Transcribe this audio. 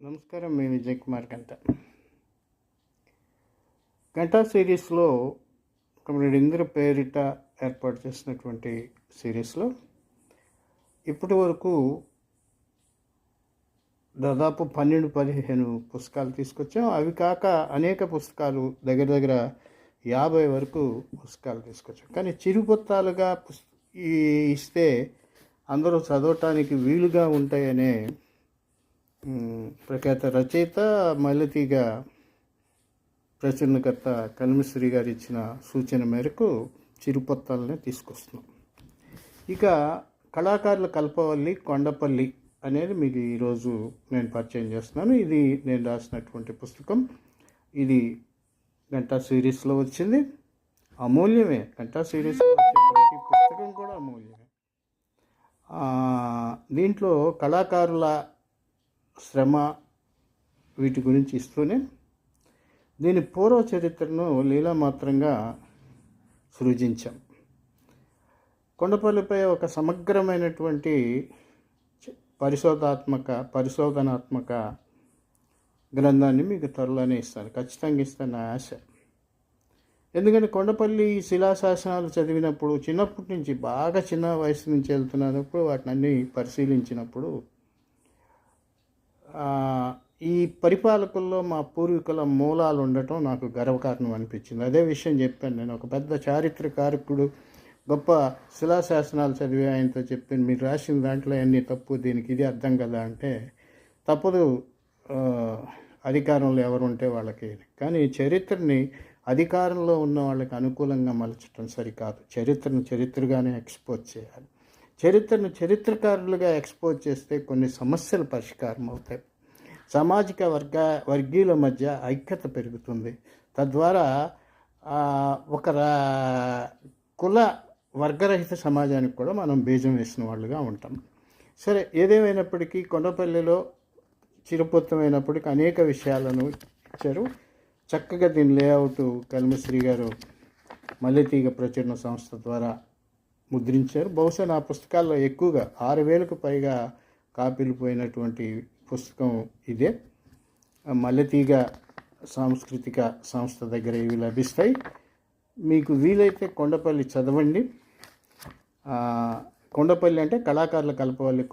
నమస్కారం. మీ విజయ్ కుమార్ గంటా సిరీస్లో కమ్రేడ్ ఇంద్ర పేరిట ఏర్పాటు చేసినటువంటి సిరీస్లో ఇప్పటి వరకు దాదాపు 12-15 పుస్తకాలు తీసుకొచ్చాం. అవి కాక అనేక పుస్తకాలు దగ్గర 50 వరకు పుస్తకాలు తీసుకొచ్చాం. కానీ చిరుపుత్తాలుగా ఇస్తే అందరూ చదవటానికి వీలుగా ఉంటాయనే ప్రఖ్యాత రచయిత మల్లెతీగ ప్రచురణకర్త కల్మశ్రీ గారు ఇచ్చిన సూచన మేరకు చిరుపత్తాలని తీసుకొస్తున్నాం. ఇక కళాకారుల కల్పవల్లి కొండపల్లి అనేది మీకు ఈరోజు నేను పరిచయం చేస్తున్నాను. ఇది నేను రాసినటువంటి పుస్తకం. ఇది గంటా సిరీస్లో వచ్చింది. అమూల్యమే. గంటా సిరీస్లో వచ్చే ప్రతి పుస్తకం కూడా అమూల్యమే. దీంట్లో కళాకారుల శ్రమ వీటి గురించి ఇస్తూనే దీని పూర్వ చరిత్రను లీలామాత్రంగా సృజించాం. కొండపల్లిపై ఒక సమగ్రమైనటువంటి పరిశోధనాత్మక గ్రంథాన్ని మీకు త్వరలోనే ఇస్తాను. ఖచ్చితంగా ఇస్తాను నా ఆశ. ఎందుకంటే కొండపల్లి శిలాశాసనాలు చదివినప్పుడు చిన్నప్పటి నుంచి బాగా చిన్న వయసు నుంచి వెళ్తున్నప్పుడు వాటిని అన్నీ పరిశీలించినప్పుడు ఈ పరిపాలకుల్లో మా పూర్వీకుల మూలాలు ఉండటం నాకు గర్వకారణం అనిపించింది. అదే విషయం చెప్పాను. నేను ఒక పెద్ద చారిత్రకారకుడు గొప్ప శిలాశాసనాలు చదివి ఆయనతో చెప్పాను, మీరు రాసిన దాంట్లో అన్నీ తప్పు, దీనికి ఇది అర్థం కదా అంటే, తప్పదు అధికారంలో ఎవరు ఉంటే వాళ్ళకి. కానీ చరిత్రని అధికారంలో ఉన్న వాళ్ళకి అనుకూలంగా మలచడం సరికాదు. చరిత్రను చరిత్రగానే ఎక్స్పోజ్ చేయాలి. చరిత్రను చరిత్రకారులుగా ఎక్స్పోజ్ చేస్తే కొన్ని సమస్యలు పరిష్కారం అవుతాయి. సామాజిక వర్గీయుల మధ్య ఐక్యత పెరుగుతుంది. తద్వారా ఒక కుల వర్గరహిత సమాజానికి కూడా మనం బీజం వేసిన వాళ్ళుగా ఉంటాం. సరే, ఏదేమైనప్పటికీ కొండపల్లిలో చిరుపుత్తమైనప్పటికీ అనేక విషయాలను ఇచ్చారు. చక్కగా దీని లేఅవుట్ కల్మశ్రీ గారు మల్లెతీగ ప్రచురణ సంస్థ ద్వారా ముద్రించారు. బహుశా నా పుస్తకాల్లో ఎక్కువగా 6,000కు పైగా కాపీలు పోయినటువంటి పుస్తకం ఇదే. మల్లెతీగ సాంస్కృతిక సంస్థ దగ్గర ఇవి లభిస్తాయి. మీకు వీలైతే కొండపల్లి చదవండి. కొండపల్లి అంటే కళాకారుల కల్పవల్లి